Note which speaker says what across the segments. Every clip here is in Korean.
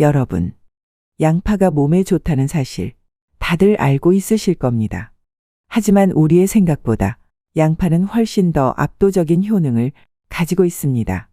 Speaker 1: 여러분, 양파가 몸에 좋다는 사실 다들 알고 있으실 겁니다. 하지만 우리의 생각보다 양파는 훨씬 더 압도적인 효능을 가지고 있습니다.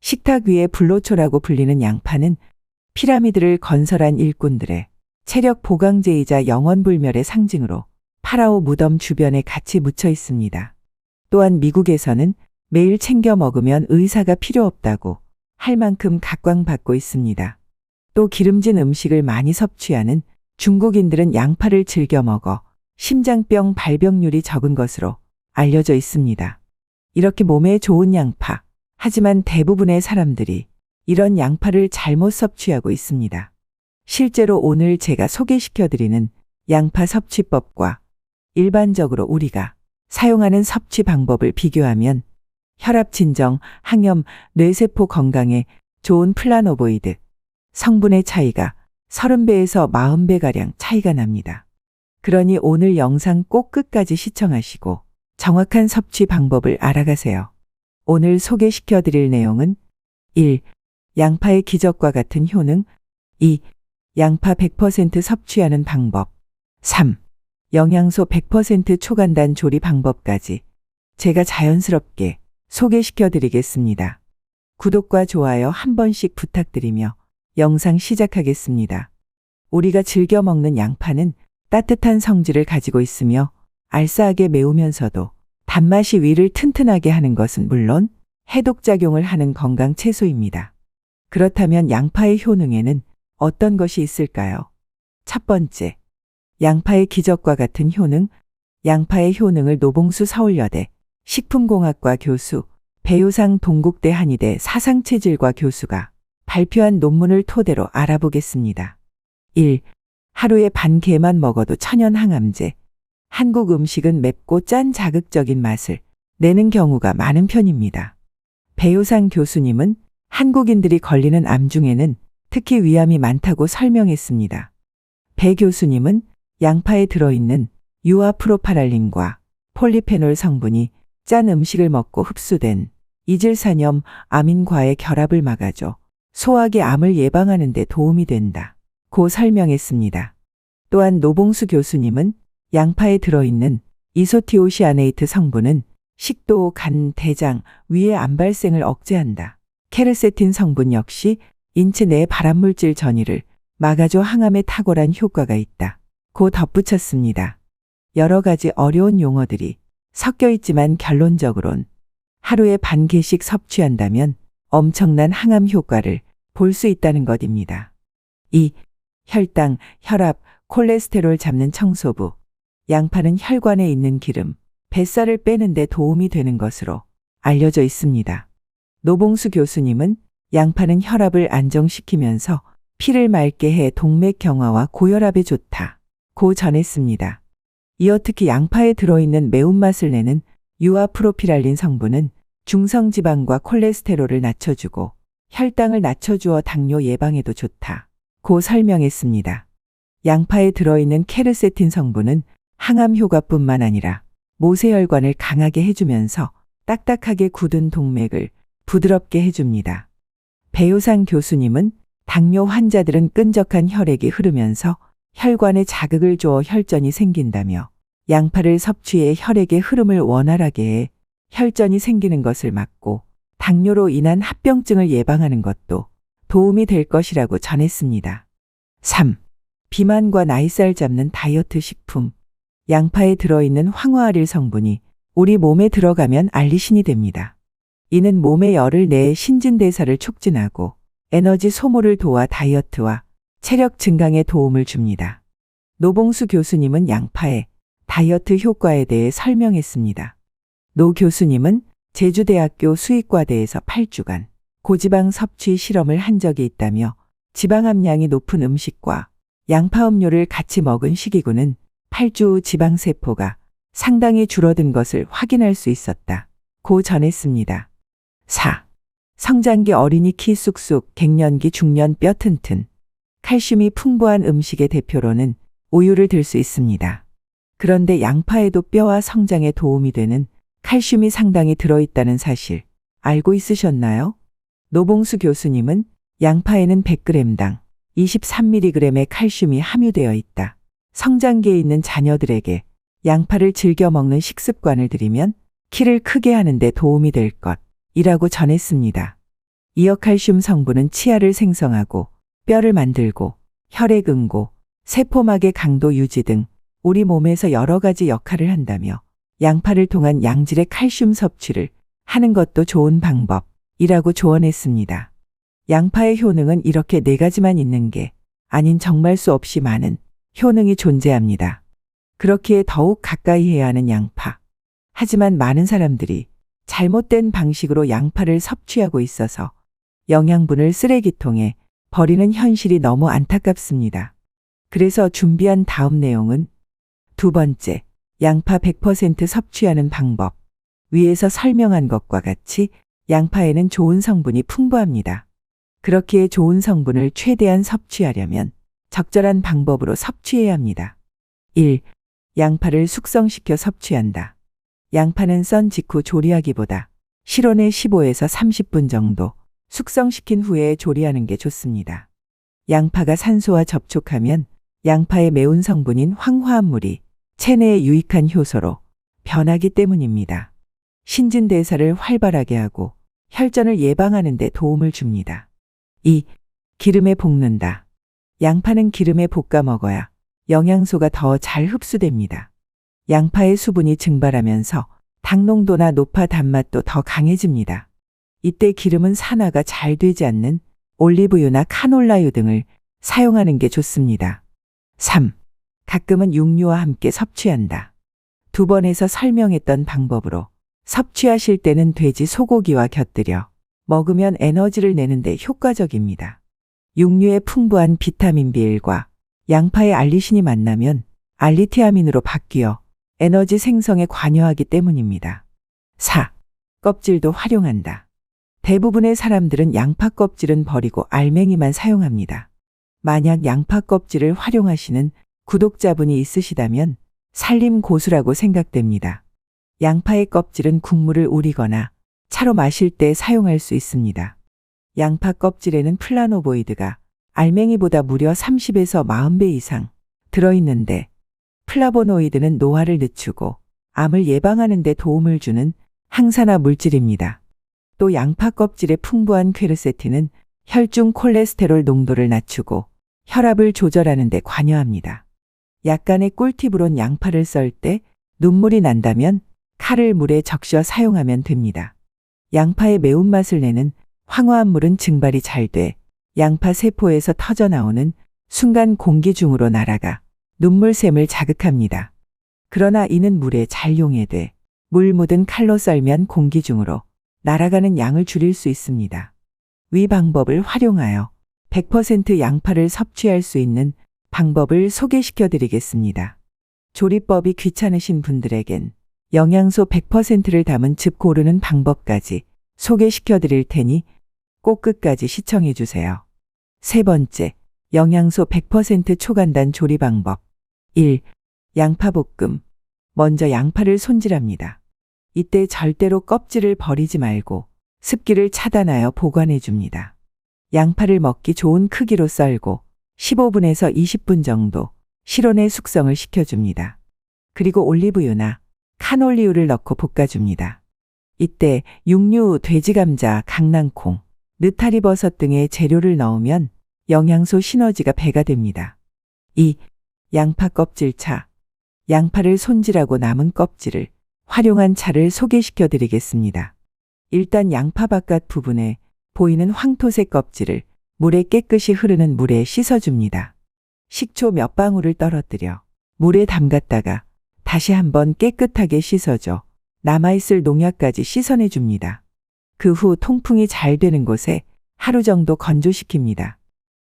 Speaker 1: 식탁 위의 불로초라고 불리는 양파는 피라미드를 건설한 일꾼들의 체력 보강제이자 영원불멸의 상징으로 파라오 무덤 주변에 같이 묻혀 있습니다. 또한 미국에서는 매일 챙겨 먹으면 의사가 필요 없다고 할 만큼 각광받고 있습니다. 또 기름진 음식을 많이 섭취하는 중국인들은 양파를 즐겨 먹어 심장병 발병률이 적은 것으로 알려져 있습니다. 이렇게 몸에 좋은 양파, 하지만 대부분의 사람들이 이런 양파를 잘못 섭취하고 있습니다. 실제로 오늘 제가 소개시켜드리는 양파 섭취법과 일반적으로 우리가 사용하는 섭취 방법을 비교하면 혈압 진정, 항염, 뇌세포 건강에 좋은 플라노보이드 성분의 차이가 30배에서 40배가량 차이가 납니다. 그러니 오늘 영상 꼭 끝까지 시청하시고 정확한 섭취 방법을 알아가세요. 오늘 소개시켜 드릴 내용은 1. 양파의 기적과 같은 효능. 2. 양파 100% 섭취하는 방법. 3. 영양소 100% 초간단 조리 방법까지 제가 자연스럽게 소개시켜 드리겠습니다. 구독과 좋아요 한 번씩 부탁드리며 영상 시작하겠습니다. 우리가 즐겨 먹는 양파는 따뜻한 성질을 가지고 있으며 알싸하게 매우면서도 단맛이 위를 튼튼하게 하는 것은 물론 해독작용을 하는 건강 채소입니다. 그렇다면 양파의 효능에는 어떤 것이 있을까요? 첫 번째, 양파의 기적과 같은 효능. 양파의 효능을 노봉수 서울여대 식품공학과 교수, 배우상 동국대 한의대 사상체질과 교수가 발표한 논문을 토대로 알아보겠습니다. 1. 하루에 반 개만 먹어도 천연 항암제. 한국 음식은 맵고 짠 자극적인 맛을 내는 경우가 많은 편입니다. 배우상 교수님은 한국인들이 걸리는 암 중에는 특히 위암이 많다고 설명했습니다. 배 교수님은 양파에 들어있는 유아프로파랄린과 폴리페놀 성분이 짠 음식을 먹고 흡수된 이질산염, 아민과의 결합을 막아줘 소화기 암을 예방하는 데 도움이 된다 고 설명했습니다. 또한 노봉수 교수님은 양파에 들어있는 이소티오시아네이트 성분은 식도, 간, 대장, 위의 암 발생을 억제한다. 케르세틴 성분 역시 인체 내 발암물질 전이를 막아줘 항암에 탁월한 효과가 있다 고 덧붙였습니다. 여러 가지 어려운 용어들이 섞여 있지만 결론적으론 하루에 반 개씩 섭취한다면 엄청난 항암 효과를 볼 수 있다는 것입니다. 2. 혈당, 혈압, 콜레스테롤 잡는 청소부. 양파는 혈관에 있는 기름, 뱃살을 빼는 데 도움이 되는 것으로 알려져 있습니다. 노봉수 교수님은 양파는 혈압을 안정시키면서 피를 맑게 해 동맥 경화와 고혈압에 좋다 고 전했습니다. 이어 특히 양파에 들어있는 매운맛을 내는 유아프로피랄린 성분은 중성지방과 콜레스테롤을 낮춰주고 혈당을 낮춰주어 당뇨 예방에도 좋다 고 설명했습니다. 양파에 들어있는 케르세틴 성분은 항암 효과뿐만 아니라 모세혈관을 강하게 해주면서 딱딱하게 굳은 동맥을 부드럽게 해줍니다. 배우상 교수님은 당뇨 환자들은 끈적한 혈액이 흐르면서 혈관에 자극을 주어 혈전이 생긴다며 양파를 섭취해 혈액의 흐름을 원활하게 해 혈전이 생기는 것을 막고 당뇨로 인한 합병증을 예방하는 것도 도움이 될 것이라고 전했습니다. 3. 비만과 나이살 잡는 다이어트 식품. 양파에 들어있는 황화아릴 성분이 우리 몸에 들어가면 알리신이 됩니다. 이는 몸의 열을 내해 신진대사를 촉진하고 에너지 소모를 도와 다이어트와 체력 증강에 도움을 줍니다. 노봉수 교수님은 양파의 다이어트 효과에 대해 설명했습니다. 노 교수님은 제주대학교 수의과대에서 8주간 고지방 섭취 실험을 한 적이 있다며 지방 함량이 높은 음식과 양파 음료를 같이 먹은 식이구는 8주 후 지방세포가 상당히 줄어든 것을 확인할 수 있었다 고 전했습니다. 4. 성장기 어린이 키 쑥쑥, 갱년기 중년 뼈 튼튼. 칼슘이 풍부한 음식의 대표로는 우유를 들 수 있습니다. 그런데 양파에도 뼈와 성장에 도움이 되는 칼슘이 상당히 들어있다는 사실 알고 있으셨나요? 노봉수 교수님은 양파에는 100g당 23mg의 칼슘이 함유되어 있다. 성장기에 있는 자녀들에게 양파를 즐겨 먹는 식습관을 들이면 키를 크게 하는 데 도움이 될 것이라고 전했습니다. 이어칼슘 성분은 치아를 생성하고 뼈를 만들고 혈액 응고, 세포막의 강도 유지 등 우리 몸에서 여러 가지 역할을 한다며 양파를 통한 양질의 칼슘 섭취를 하는 것도 좋은 방법이라고 조언했습니다. 양파의 효능은 이렇게 4가지만 있는 게 아닌 정말 수없이 많은 효능이 존재합니다. 그렇기에 더욱 가까이 해야 하는 양파. 하지만 많은 사람들이 잘못된 방식으로 양파를 섭취하고 있어서 영양분을 쓰레기통에 버리는 현실이 너무 안타깝습니다. 그래서 준비한 다음 내용은 2번째, 양파 100% 섭취하는 방법. 위에서 설명한 것과 같이 양파에는 좋은 성분이 풍부합니다. 그렇기에 좋은 성분을 최대한 섭취하려면 적절한 방법으로 섭취해야 합니다. 1. 양파를 숙성시켜 섭취한다. 양파는 썬 직후 조리하기보다 실온에 15에서 30분 정도 숙성시킨 후에 조리하는 게 좋습니다. 양파가 산소와 접촉하면 양파의 매운 성분인 황화합물이 체내에 유익한 효소로 변하기 때문입니다. 신진대사를 활발하게 하고 혈전을 예방하는 데 도움을 줍니다. 2. 기름에 볶는다. 양파는 기름에 볶아 먹어야 영양소가 더 잘 흡수됩니다. 양파의 수분이 증발하면서 당 농도나 높아 단맛도 더 강해집니다. 이때 기름은 산화가 잘 되지 않는 올리브유나 카놀라유 등을 사용하는 게 좋습니다. 3. 가끔은 육류와 함께 섭취한다. 2번에서 설명했던 방법으로 섭취하실 때는 돼지 소고기와 곁들여 먹으면 에너지를 내는데 효과적입니다. 육류의 풍부한 비타민 B1과 양파의 알리신이 만나면 알리티아민으로 바뀌어 에너지 생성에 관여하기 때문입니다. 4. 껍질도 활용한다. 대부분의 사람들은 양파 껍질은 버리고 알맹이만 사용합니다. 만약 양파 껍질을 활용하시는 구독자분이 있으시다면 살림 고수라고 생각됩니다. 양파의 껍질은 국물을 우리거나 차로 마실 때 사용할 수 있습니다. 양파 껍질에는 플라노보이드가 알맹이보다 무려 30에서 40배 이상 들어있는데 플라보노이드는 노화를 늦추고 암을 예방하는 데 도움을 주는 항산화 물질입니다. 또 양파 껍질의 풍부한 퀘르세틴은 혈중 콜레스테롤 농도를 낮추고 혈압을 조절하는 데 관여합니다. 약간의 꿀팁으론 양파를 썰 때 눈물이 난다면 칼을 물에 적셔 사용하면 됩니다. 양파의 매운맛을 내는 황화합물은 증발이 잘 돼 양파 세포에서 터져나오는 순간 공기 중으로 날아가 눈물샘을 자극합니다. 그러나 이는 물에 잘 용해돼 물 묻은 칼로 썰면 공기 중으로 날아가는 양을 줄일 수 있습니다. 위 방법을 활용하여 100% 양파를 섭취할 수 있는 방법을 소개시켜 드리겠습니다. 조리법이 귀찮으신 분들에겐 영양소 100%를 담은 즙 고르는 방법까지 소개시켜 드릴 테니 꼭 끝까지 시청해 주세요. 3번째, 영양소 100% 초간단 조리 방법. 1. 양파볶음. 먼저 양파를 손질합니다. 이때 절대로 껍질을 버리지 말고 습기를 차단하여 보관해 줍니다. 양파를 먹기 좋은 크기로 썰고 15분에서 20분 정도 실온에 숙성을 시켜줍니다. 그리고 올리브유나 카놀리유를 넣고 볶아줍니다. 이때 육류, 돼지감자, 강낭콩, 느타리버섯 등의 재료를 넣으면 영양소 시너지가 배가 됩니다. 2. 양파 껍질차. 양파를 손질하고 남은 껍질을 활용한 차를 소개시켜 드리겠습니다. 일단 양파 바깥 부분에 보이는 황토색 껍질을 물에 깨끗이 흐르는 물에 씻어줍니다. 식초 몇 방울을 떨어뜨려 물에 담갔다가 다시 한번 깨끗하게 씻어줘 남아있을 농약까지 씻어내줍니다. 그 후 통풍이 잘 되는 곳에 하루 정도 건조시킵니다.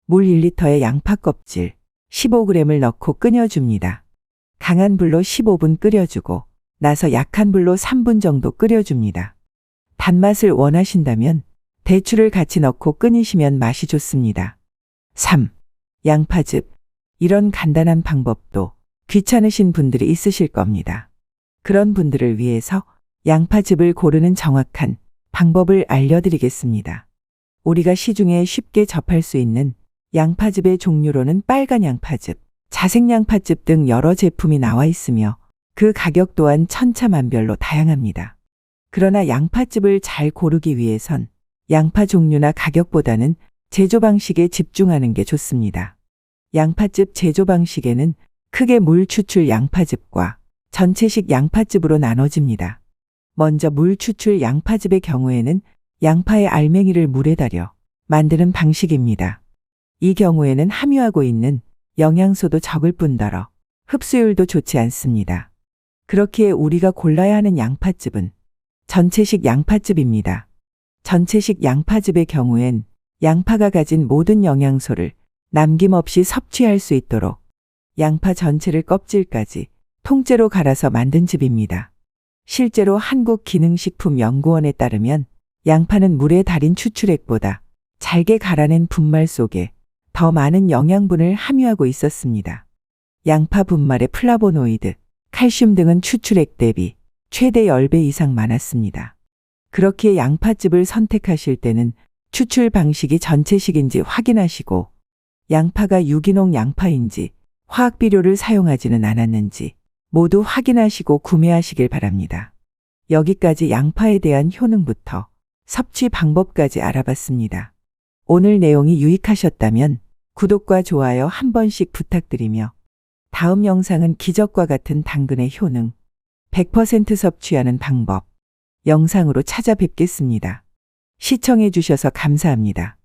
Speaker 1: 물 1리터에 양파 껍질 15g을 넣고 끓여줍니다. 강한 불로 15분 끓여주고 나서 약한 불로 3분 정도 끓여줍니다. 단맛을 원하신다면 대추를 같이 넣고 끓이시면 맛이 좋습니다. 3. 양파즙. 이런 간단한 방법도 귀찮으신 분들이 있으실 겁니다. 그런 분들을 위해서 양파즙을 고르는 정확한 방법을 알려드리겠습니다. 우리가 시중에 쉽게 접할 수 있는 양파즙의 종류로는 빨간 양파즙, 자색 양파즙 등 여러 제품이 나와 있으며 그 가격 또한 천차만별로 다양합니다. 그러나 양파즙을 잘 고르기 위해선 양파 종류나 가격보다는 제조 방식에 집중하는 게 좋습니다. 양파즙 제조 방식에는 크게 물 추출 양파즙과 전체식 양파즙으로 나눠집니다. 먼저 물 추출 양파즙의 경우에는 양파의 알맹이를 물에 달여 만드는 방식입니다. 이 경우에는 함유하고 있는 영양소도 적을 뿐더러 흡수율도 좋지 않습니다. 그렇기에 우리가 골라야 하는 양파즙은 전체식 양파즙입니다. 전체식 양파즙의 경우엔 양파가 가진 모든 영양소를 남김없이 섭취할 수 있도록 양파 전체를 껍질까지 통째로 갈아서 만든 즙입니다. 실제로 한국기능식품연구원에 따르면 양파는 물에 달인 추출액보다 잘게 갈아낸 분말 속에 더 많은 영양분을 함유하고 있었습니다. 양파 분말의 플라보노이드, 칼슘 등은 추출액 대비 최대 10배 이상 많았습니다. 그렇기에 양파즙을 선택하실 때는 추출 방식이 전체식인지 확인하시고 양파가 유기농 양파인지 화학 비료를 사용하지는 않았는지 모두 확인하시고 구매하시길 바랍니다. 여기까지 양파에 대한 효능부터 섭취 방법까지 알아봤습니다. 오늘 내용이 유익하셨다면 구독과 좋아요 한 번씩 부탁드리며 다음 영상은 기적과 같은 당근의 효능, 100% 섭취하는 방법 영상으로 찾아뵙겠습니다. 시청해 주셔서 감사합니다.